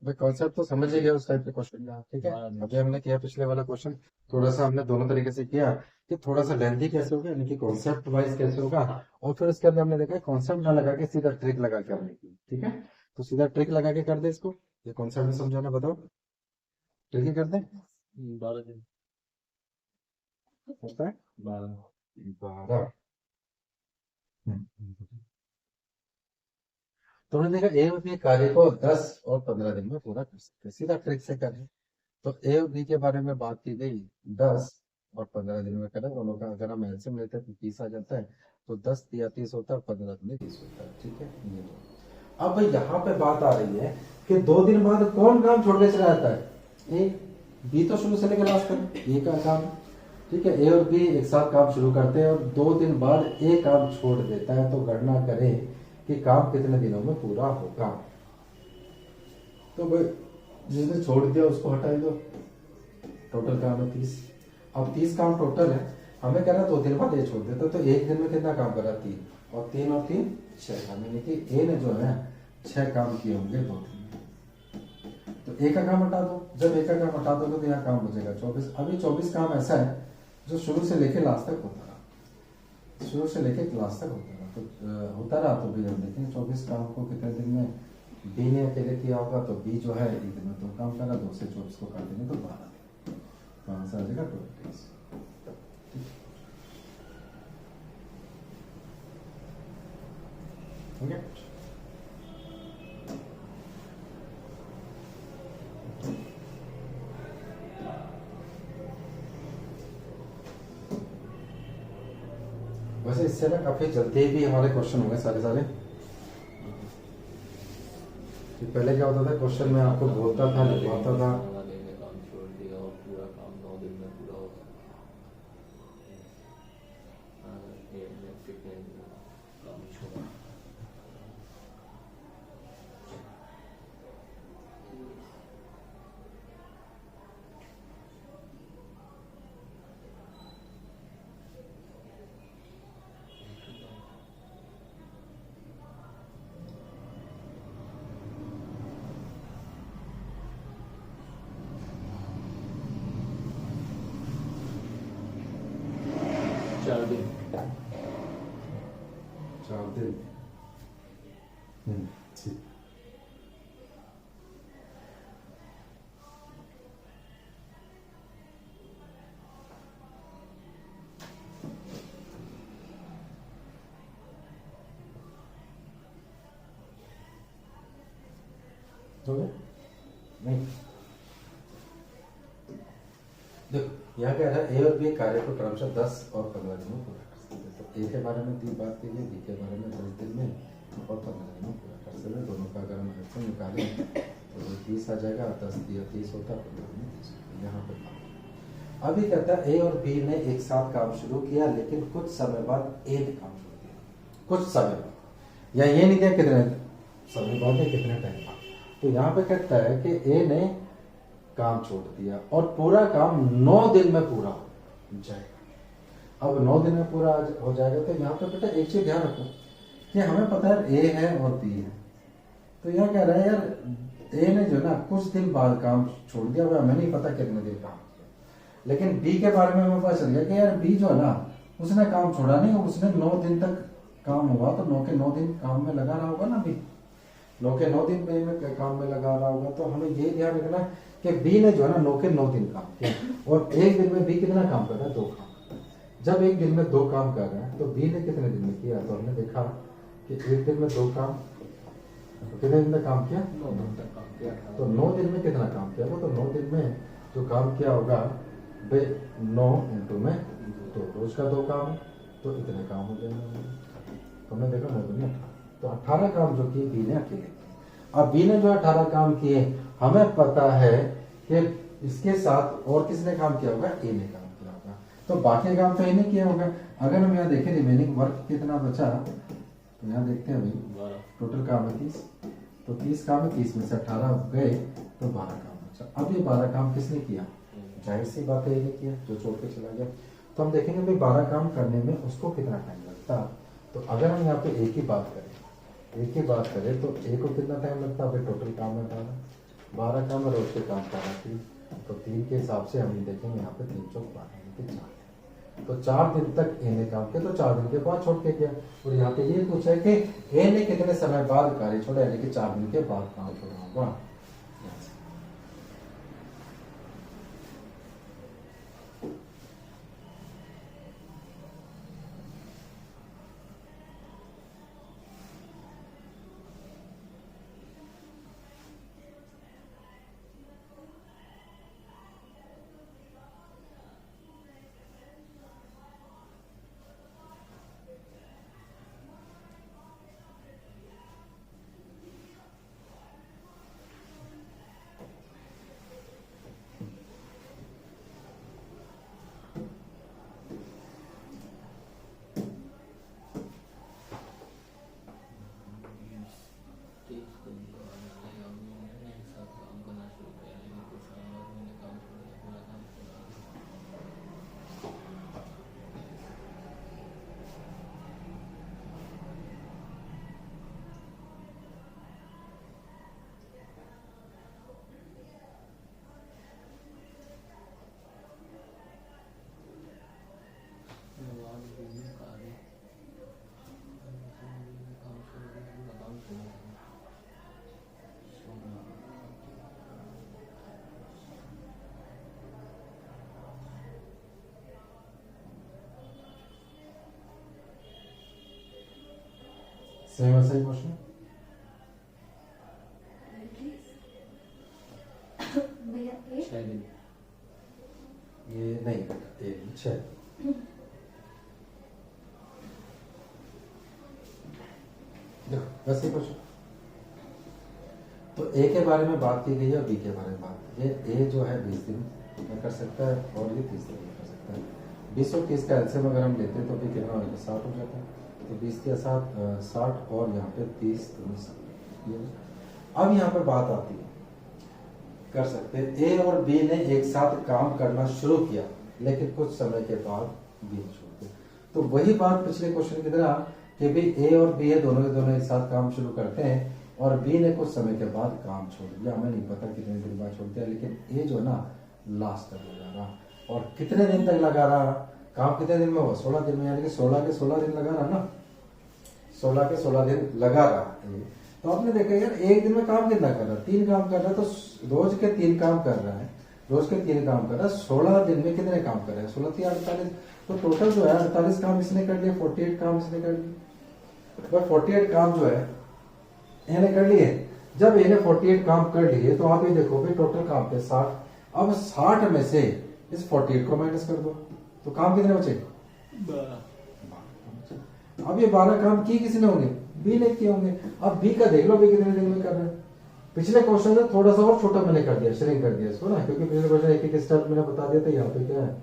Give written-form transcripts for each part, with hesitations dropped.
भाई कॉन्सेप्ट तो समझ ही गया उस टाइप के क्वेश्चन का, ठीक है। अभी हमने किया पिछले वाला क्वेश्चन, थोड़ा सा हमने दोनों तरीके से किया कि थोड़ा सा लेंथी कैसे होगा, यानी कि कॉन्सेप्ट वाइज कैसे होगा, और फिर उसके अंदर हमने देखा कॉन्सेप्ट ना लगा के सीधा ट्रिक लगा के हमने की, ठीक है। तो सीधा ट्रिक लगा के कर दे इसको, ये कॉन्सेप्ट में समझाना, बताओ ट्रिक ही कर दे। 12 दिन होता है 12। तो हमने देखा ए और बी कार्य को 10 और 15 दिन में पूरा कर सकते हैं, सीधा ट्रिक से करें। तो ए और बी के बारे में बात की गई, 10 और 15 दिन में करें दोनों का, अगर हम एलसीएम लेते हैं तो 30 आ जाता है। तो 10 या 30 होता है, 15 दिन 30 होता है, ठीक है। ये लो। अब यहाँ पे बात आ रही है कि 2 दिन बाद कौन काम छोड़ के चला जाता है, ए। बी तो शुरू से लेकर लास्ट तक ए का काम है, ठीक है। ए और बी एक साथ काम शुरू करते हैं और 2 दिन बाद ए काम छोड़ देता है, तो गणना करें कि काम कितने दिनों में पूरा होगा। तो भाई जिसने छोड़ दिया उसको हटाई दो, टोटल काम है 30। अब 30 काम टोटल है, हमें कहना 2 दिन बाद ए छोड़ देता, तो एक दिन में कितना काम करा, 3 और 3 और 3 6, यानी कि ए ने जो है 6 काम किए होंगे 2 दिन में। तो ए का काम हटा दो, जब ए का काम हटा दोगे तो यहाँ काम बचेगा 24। अभी 24 काम ऐसा है जो शुरू से लेके लास्ट तक होता रहा, शुरू से लेके लास्ट तक होता रहा, तो होता रहा। तो भी हम देखेंगे 24 काम को कितने दिन में बी ने अकेले किया होगा, तो बी जो है एक दिन में 2 काम करा, 2 से 24 को काट देंगे तो 12 दिन, तो आंसर आ जाएगा 20। ठीक है। वैसे इससे ना काफी जल्दी भी हमारे क्वेश्चन होंगे सारे सारे। कि पहले क्या होता था, क्वेश्चन में आपको बोलता था, लिखवाता था। वाले ने काम छोड़ दिया और पूरा काम 9 दिन में पूरा हो गया। ये ने कितने दिन में काम छोड़ा। चार दिन 4 दिन। ठीक। हो गया? नहीं, देखो यहाँ क्या है, ए और बी कार्य को क्रमशः 10 और 15 दिन में पूरा कर सकते हैं। तो ए के बारे में 3 बात की गई, बी के बारे में 10 दिन में और 15 दिन में पूरा कर सकते हैं। दोनों का अगर हम एल्सियम निकालें तो वो 30 आ जाएगा, 10 दिया 30 होता है, 15 दिन 30 होता है। यहाँ पे अभी कहता है ए और बी ने एक साथ काम शुरू किया, लेकिन कुछ समय बाद ए ने काम शुरू किया, कुछ समय बाद, या ये नहीं किया कितने समय बाद या कितने टाइम बाद। तो यहाँ पे कहता है कि ए ने काम छोड़ दिया और पूरा काम 9 दिन में पूरा हो जाएगा। अब 9 दिन में पूरा हो जाएगा, तो यहाँ पे बेटा एक चीज ध्यान रखो कि हमें पता है ए है और बी है। तो यहाँ कह रहा है यार ए ने जो ना कुछ दिन बाद काम छोड़ दिया, वो हमें नहीं पता कितने दिन काम किया, लेकिन बी के बारे में हमें पता चल गया कि यार बी जो है ना उसने काम छोड़ा नहीं, उसने 9 दिन तक काम हुआ, तो 9 के 9 दिन काम में लगा रहा होगा ना बी, 9 के 9 दिन में काम में लगा रहा होगा। तो हमें ये ध्यान रखना है कि बी ने जो है ना 9 के 9 दिन काम किया, और एक दिन में बी कितना काम कर रहा है, 2 काम। जब एक दिन में 2 काम कर रहा है तो बी ने कितने दिन में किया, तो हमने देखा कि एक दिन में 2 काम, तो कितने दिन में काम किया, 9 दिन तक काम किया। तो 9 दिन में कितना काम किया वो, तो 9 दिन में जो काम किया होगा वे 9 इंटू में 2, रोज का 2 काम है, तो इतने काम हो जाएंगे। तो हमने देखा 9 दिन में 18, तो 18 काम जो किए बी ने अकेले किए। अब बी ने जो 18 काम किए, हमें पता है कि इसके साथ और किसने काम किया होगा, ए ने काम किया होगा, तो बाकी काम तो ए ने किया होगा। अगर हम यहाँ देखें रिमेनिंग वर्क कितना बचा, तो यहाँ देखते हैं भाई टोटल काम है 30, तो 30 काम है, 30 में से 18 गए तो 12 काम बचा। अब ये 12 काम किसने किया, जाहिर सी बात है ये किया जो छोड़ के चला गया। तो हम देखेंगे भाई 12 काम करने में उसको कितना टाइम लगता। तो अगर हम यहाँ पे एक ही बात करें, एक ही बात करें तो ए को कितना टाइम लगता है, टोटल काम है 12, 12 काम रोज के काम कर रहा थी, तो 3 के हिसाब से हम देखेंगे यहाँ पे 3 चौक 12 यानी कि 4 दिन। तो 4 दिन तक ए ने काम किया, तो 4 दिन के बाद छोड़ के गया। और यहाँ पे ये पूछा है कि ए ने कितने समय बाद कार्य छोड़ा, यानी कि 4 दिन के बाद काम छोड़ा होगा। सेम ऐसा ही क्वेश्चन भैया एक 6 दिन। ये नहीं बेटा, ये 6। देखो वैसे क्वेश्चन, तो ए के बारे में बात की गई है और बी के बारे में बात की है। ए जो है 20 दिन में कर सकता है और ये 30 दिन में कर सकता है। 20 और 30 का एलसीएम अगर हम लेते हैं तो भी कितना हो जाता है, 60 हो जाता है। तो 20 के साथ 60 और यहाँ पे 30 ये। अब यहाँ पे बात आती है, कर सकते हैं ए और बी ने एक साथ काम करना शुरू किया, लेकिन कुछ समय के बाद बी ने छोड़ दिया। तो वही बात पिछले क्वेश्चन की तरह कि भी ए और बी है, दोनों के दोनों एक साथ काम शुरू करते हैं और बी ने कुछ समय के बाद काम छोड़ दिया। हमें नहीं पता कितने दिन बाद छोड़ दिया, लेकिन ए जो ना लास्ट तक लगा रहा। और कितने दिन तक लगा रहा, काम कितने दिन में हुआ, 16 दिन में, यानी कि 16 के 16 दिन लगा रहा ना, 16 के 16 दिन लगा रहा। तो आपने देखा यार एक दिन में काम कितना कर रहा है, 3 काम कर रहा है, तो रोज के 3 काम कर रहा है, रोज के 3 काम कर रहा है, 16 दिन में कितने काम कर रहे हैं, 16 3 48। तो टोटल जो है 48 काम इसने कर लिए, 48 काम इसने कर लिए। बट 48 काम जो है इन्हें कर लिए। जब इन्हें 48 काम कर लिए तो आप ये देखो भाई टोटल काम थे 60। अब 60 में से इस 48 को माइनस कर दो, तो काम कितने बचे, 12। अब ये 12 काम किए किसने होंगे, बी ने किए होंगे। अब बी का देख लो बी कितने दिन में कर रहे हैं। पिछले क्वेश्चन से थोड़ा सा और छोटा मैंने कर दिया, श्रिंक कर दिया इसको ना, क्योंकि पिछले क्वेश्चन एक एक स्टेप मैंने बता दिया था। यहाँ पे क्या है,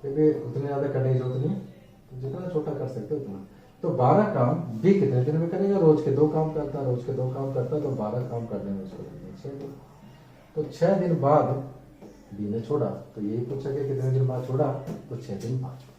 क्योंकि उतने ज्यादा करने की जरूरत नहीं, तो जितना छोटा कर सकते हो उतना। तो 12 काम बी कितने दिन में करेगा, रोज के 2 काम करता, रोज के 2 काम करता, तो 12 काम करने में उसको लगेंगे 6 दिन। तो 6 दिन बाद बी ने छोड़ा, तो यही पूछा कि कितने दिन बाद छोड़ा, तो 6 दिन बाद छोड़ा।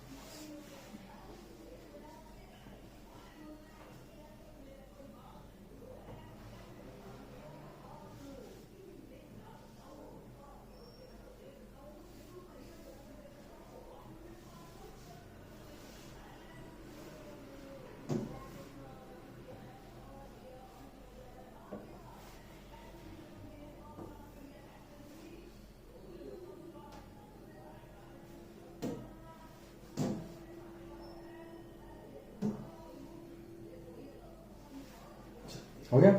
हो गया।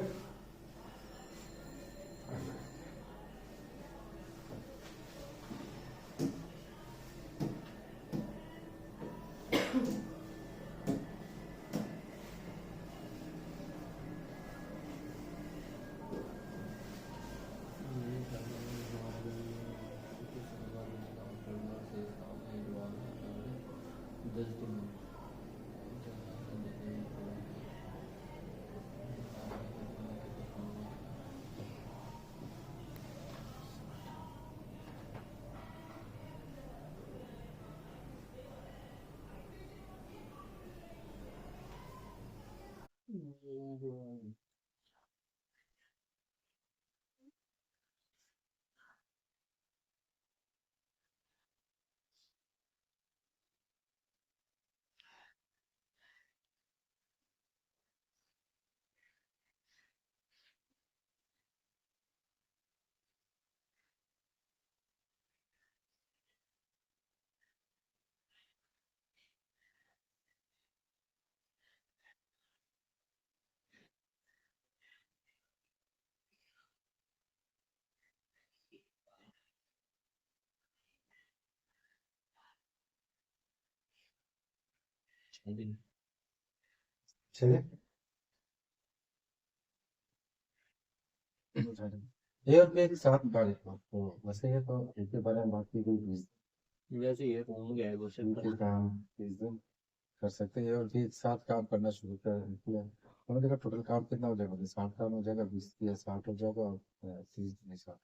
6 दिन। चलिए ए और बी एक साथ गाड़ी तो वैसे ये तो एक के बारे में बात की गई 20 वैसे ये होम गया है वो दिन सब। के काम 30 दिन कर सकते हैं और भी एक साथ काम करना शुरू कर दिया। उन्होंने देखा टोटल काम कितना हो जाएगा, 60 काम हो जाएगा, 20 या 60 हो जाएगा और 30 दिन 60।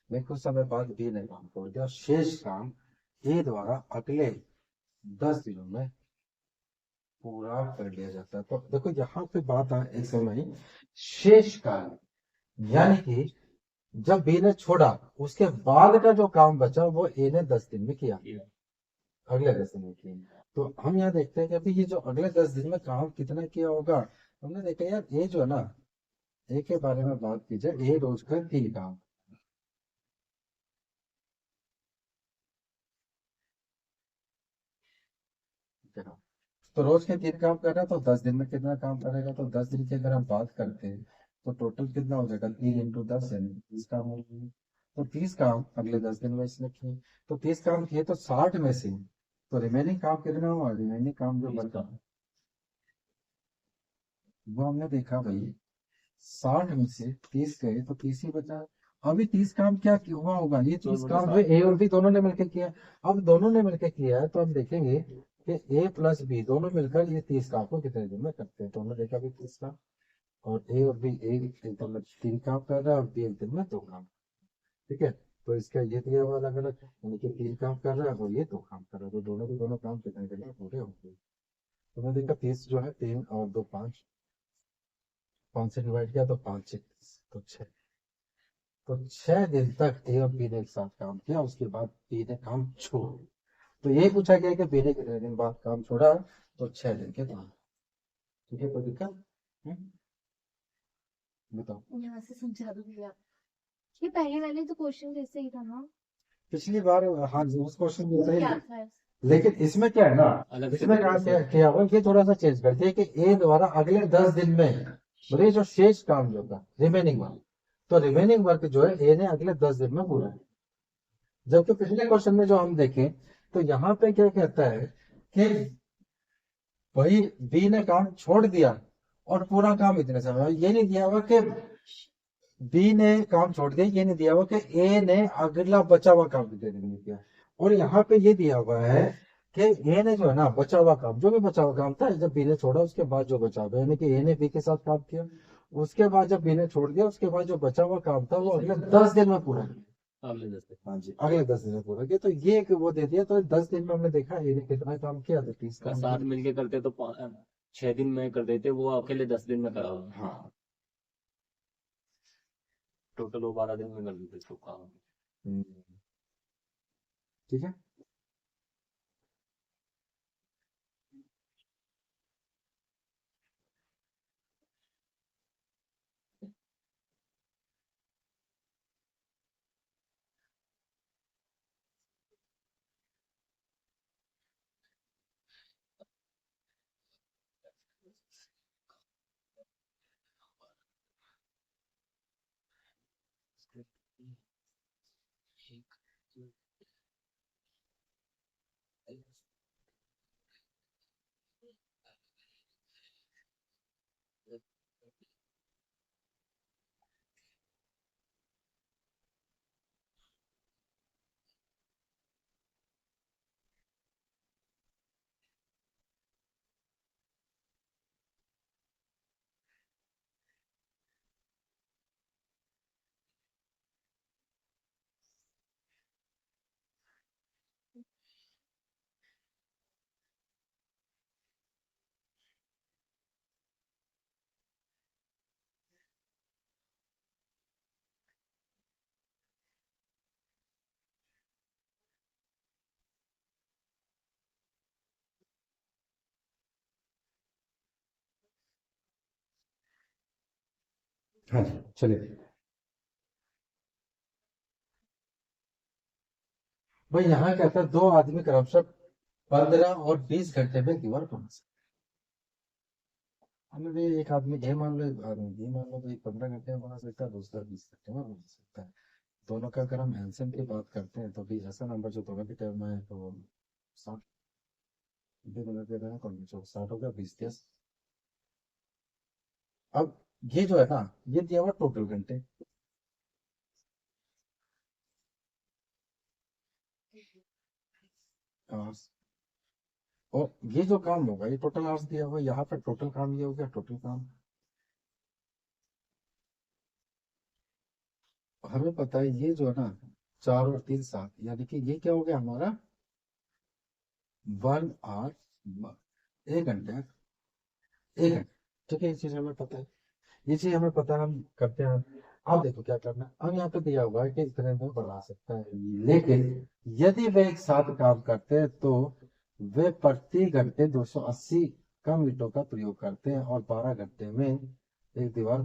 लेकिन कुछ समय बाद बी ने काम छोड़ दिया और शेष काम ए द्वारा अगले 10 दिनों में पूरा कर लिया जाता है। तो देखो यहाँ पे बात आ एक समय शेष काम, यानी कि जब बी ने छोड़ा उसके बाद का जो काम बचा वो ए ने 10 दिन में किया, अगले 10 दिन में किया। तो हम यहाँ देखते हैं कि अभी ये जो अगले 10 दिन में काम कितना किया होगा। हमने देखा यार ए जो है ना, ए के बारे में बात की जाए, ए रोज का 3 काम, तो रोज के 3 काम कर रहा है तो 10 दिन में कितना काम करेगा। तो 10 दिन की अगर हम बात करते हैं तो टोटल कितना हो जाएगा, 3 × 10 यानी 30 काम हो गए। तो 30 काम अगले 10 दिन में इसने किए। तो 30 काम किए तो 60 में से तो रिमेनिंग काम कितना हुआ, रिमेनिंग काम जो बचा वो हमने देखा भाई 60 में से 30 गए तो 30 ही बचा। अभी 30 काम क्या हुआ होगा, ये 30 काम जो ए और बी दोनों ने मिलकर किया। अब दोनों ने मिलकर किया है तो हम देखेंगे कि ए प्लस बी दोनों मिलकर ये 30 काम को कितने दिन में करते हैं। तो हमने देखा भी 30 काम, और ए और बी एक दिन में 3 काम कर रहा है और बी एक दिन में 2 काम। ठीक है, तो इसका ये दिया हुआ अलग अलग, यानी कि 3 काम कर रहा है और ये 2 काम कर रहा है, तो दोनों के दोनों काम कितने दिन में पूरे होंगे। तो हमने देखा 30 जो है 3 और 2 5, 5 से डिवाइड किया तो 5 तो 6। तो 6 दिन तक ए और बी ने एक साथ काम किया, उसके बाद बी ने काम छोड़। तो यही पूछा गया कि बी ने कितने दिन बाद काम छोड़ा, तो 6 दिन के बाद। ठीक है, कोई दिक्कत? बताओ। यहाँ से समझा दूंगी आप। ये पहले वाले तो क्वेश्चन जैसे ही था ना। पिछली बार हाँ जी उस क्वेश्चन में सही क्या है, था? लेकिन इसमें क्या है ना, अलग से इसमें क्या किया हुआ ये थोड़ा सा चेंज करते हैं कि ए द्वारा अगले 10 दिन में, बोले जो शेष काम जो था रिमेनिंग वर्क, तो रिमेनिंग वर्क जो है ए ने अगले 10 दिन में पूरा किया। जबकि पिछले क्वेश्चन में जो हम देखें तो यहाँ पे क्या कहता है कि भाई बी ने काम छोड़ दिया और पूरा काम इतने समय में। ये नहीं दिया हुआ कि बी ने काम छोड़ दिया, ये नहीं दिया हुआ कि ए ने अगला बचा हुआ काम कितने दिन में किया। और यहाँ पे ये दिया हुआ है कि ए ने जो है ना बचा हुआ काम, जो भी बचा हुआ काम था जब बी ने छोड़ा उसके बाद जो बचा हुआ, यानी कि ए ने बी के साथ काम किया, उसके बाद जब बी ने छोड़ दिया उसके बाद जो बचा हुआ काम था वो अगले 10 दिन में पूरा किया। अगले 10 दिन। हाँ जी, अगले 10 दिन में पूरा किया। तो ये एक वो दे दिया, तो 10 दिन में हमने देखा ए ने कितना काम किया, तो 30 अगर काम साथ किया। मिलके करते तो 6 दिन में कर देते, वो अकेले 10 दिन में करा हुआ। हाँ। टोटल वो 12 दिन में कर देते इसको काम। हम्म, ठीक है। हाँ जी चलिए। भाई यहाँ क्या था, 2 आदमी क्रमशः 15 और 20 घंटे में दीवार बना सकते। हमने भी एक आदमी ए मान लो, एक आदमी बी मान लो, तो एक 15 घंटे में बना सकता है, दूसरा 20 घंटे में बना सकता है। दोनों का अगर हम एलसीएम की बात करते हैं तो भी ऐसा नंबर जो दोनों के टर्म में है तो 60। ये तो लगे रहा कौन 60 हो गया 20 10। अब ये जो है ना, ये दिया हुआ टोटल घंटे। आवर्स। और ये जो काम होगा ये टोटल आवर्स दिया हुआ है, यहाँ पे टोटल काम ये हो गया टोटल काम। हमें पता है ये जो है ना 4 और 3 7, यानी कि ये क्या हो गया हमारा 1 आवर 1 घंटे 1 घंटे। ठीक है, ये चीज हमें पता है, ये चीज हमें पता है, हम करते हैं। अब देखो क्या करना है, अब यहाँ पे दिया हुआ है कि इतने में बना सकता है, लेकिन यदि वे एक साथ काम करते हैं तो वे प्रति घंटे 280 कम ईंटों का प्रयोग करते हैं और 12 घंटे में एक दीवार।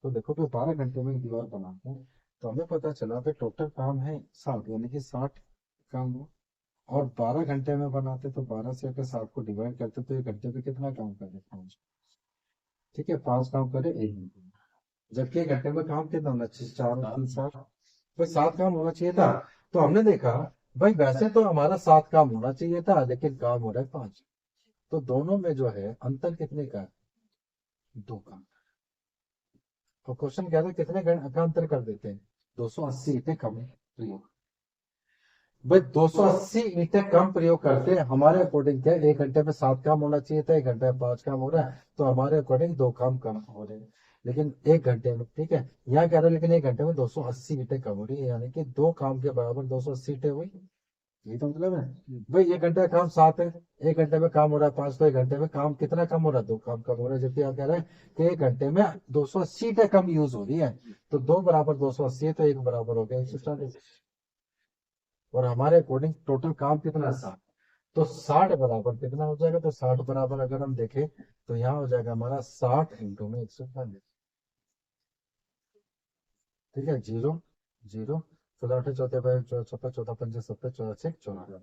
तो देखो कि 12 घंटे में एक दीवार बनाते हैं, तो हमें पता चला कि टोटल काम है 60, यानी कि 60 काम हुआ। और 12 घंटे में बनाते तो 12 से अगर 7 को डिवाइड करते तो एक घंटे पे कितना काम करे 5। ठीक है, 5 काम करे 1 घंटे में। जबकि एक घंटे में काम कितना होना चाहिए 4 और 3 7, भाई 7 काम होना चाहिए था। तो हमने देखा भाई वैसे तो हमारा 7 काम होना चाहिए था, लेकिन काम हो रहा है 5। तो दोनों में जो है अंतर कितने का है, 2 काम। तो क्वेश्चन क्या था, कितने का अंतर कर देते हैं, 280 ईंटें कम प्रयोग। भाई 280 ईंटें कम प्रयोग करते हैं, हमारे अकॉर्डिंग क्या है, 1 घंटे में 7 काम होना चाहिए था, 1 घंटे में 5 काम हो रहा है, तो हमारे अकॉर्डिंग 2 काम कम हो रहे हैं। लेकिन 1 घंटे में, ठीक है, यहाँ कह रहे हैं लेकिन 1 घंटे में 280 ईंटें कम हो रही है, यानी कि 2 काम के बराबर 280 ईंटें हुई। यही तो मतलब है भाई, 1 घंटे का काम 7 है, 1 घंटे में काम हो रहा है 5, तो 1 घंटे में काम कितना कम हो रहा है, 2 काम कम हो रहा है। जबकि यहाँ कह रहे हैं कि 1 घंटे में 280 ईंटें कम यूज हो रही है, तो 2 बराबर 280 है, तो 1 बराबर हो गया 140। और हमारे अकॉर्डिंग टोटल काम कितना है 60। तो 60 बराबर कितना हो जाएगा, तो 60 बराबर अगर हम देखें तो यहाँ हो जाएगा हमारा 60 इंटू में 140। ठीक है, 0 0, 14 8 14 14 14 14 14।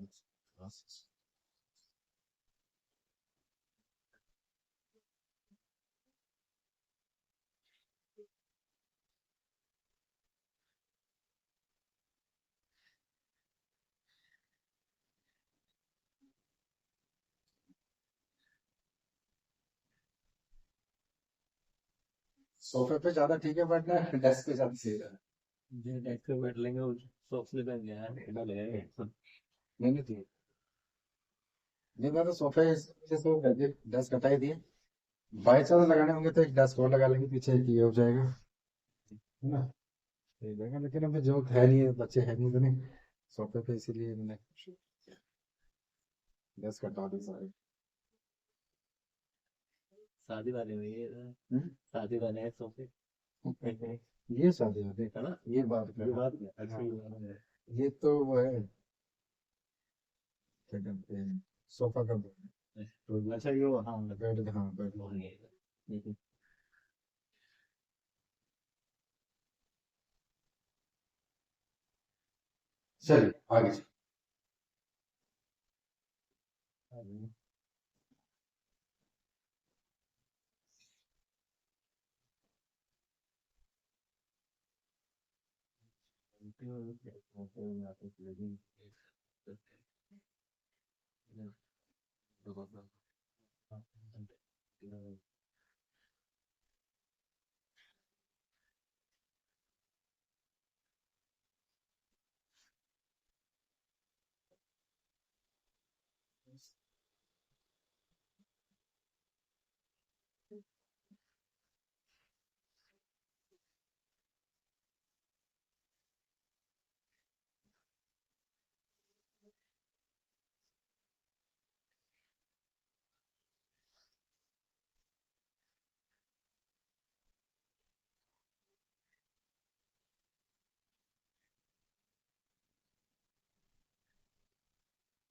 सोफे पे ज्यादा ठीक है बैठना है, डेस्क पे ज्यादा सही है। जो डेस्क पे बैठ लेंगे और सोफे पे गया ठंडा लगेगा। नहीं नहीं ठीक। नहीं मैं तो सोफे से सो डेस्क हटा ही दिए, बाई चांस लगाने होंगे तो एक डेस्क और लगा लेंगे पीछे, एक ये हो जाएगा, है ना, सही रहेगा। लेकिन अभी जो है नहीं है, बच्चे है नहीं, तो नहीं सोफे पे, इसीलिए मैंने डेस्क हटा दी सारे। शादी वाले में ये हम्म? शादी वाले हैं सोफे। है ये शादी वादी, ना, ये बात ये कर, बात है, हाँ, अच्छी बात है। ये तो वो है, क्या कहते हैं, सोफा का बोल, तो ये अच्छा ये वो, हाँ बेड, हाँ बेड। वो नहीं है। हम्म। चलिए आगे चलिए।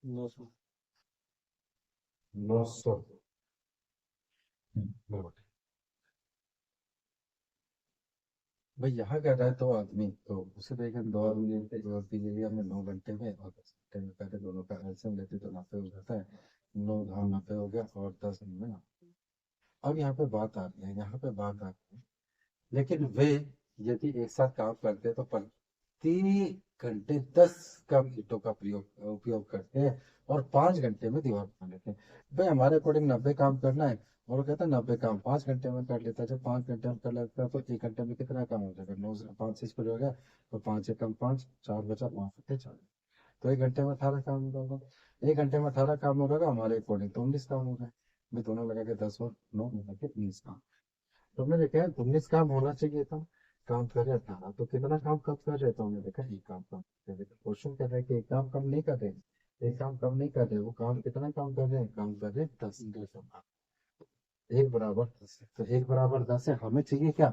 नो सो। 900। बराबर। भाई यहाँ कह रहा है 2 आदमी, तो उसे देखें 2 आदमी लेते, 2 आदमी ले लिया हमने 9 घंटे में, और 10 घंटे में पहले दोनों का एल्सियम लेते तो 90 हो जाता है। 9 घाम 90 हो गया, और 10 में। अब यहाँ पे बात आती है, यहाँ पे बात आती है, लेकिन वे यदि एक साथ काम करते तो घंटे 10 कम ईंटों का उपयोग करते हैं और 5 घंटे में दीवार बना लेते हैं। भाई हमारे अकॉर्डिंग 90 काम करना है और वो कहता है 90 काम 5 घंटे में कर लेता है। जब 5 घंटे में कर लेता है तो 1 घंटे में कितना काम हो जाएगा? 9 से 5 से स्कूल हो गया तो 5 एकम 5, 4 बचा, 5 तो 1 घंटे में 18 काम होगा। 1 घंटे में 18 काम होगा हमारे अकॉर्डिंग तो 19 काम हो गए। मैं दोनों लगा के 10 और 9 मिला के 19 काम। तो मैंने कहा 19 काम होना चाहिए था, काम कर रहे 18 तो कितना काम कम कर रहे? तो हमने देखा एक काम कम कर रहे। क्वेश्चन कर रहे कि एक काम कम नहीं कर रहे, एक काम कम नहीं कर रहे, वो काम कितना काम कर रहे हैं? काम कर रहे 10 काम। एक बराबर 10 है तो एक बराबर 10 है, हमें चाहिए क्या?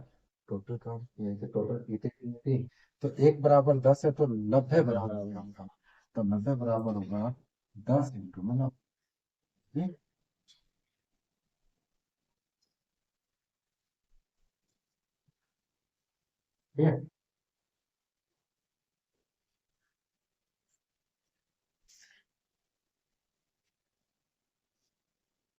टोटल काम, यानी कि टोटल ईटे। तो एक बराबर 10 है तो 90 बराबर काम का, तो 90 बराबर होगा 10 इंटू में 90। ठीक है।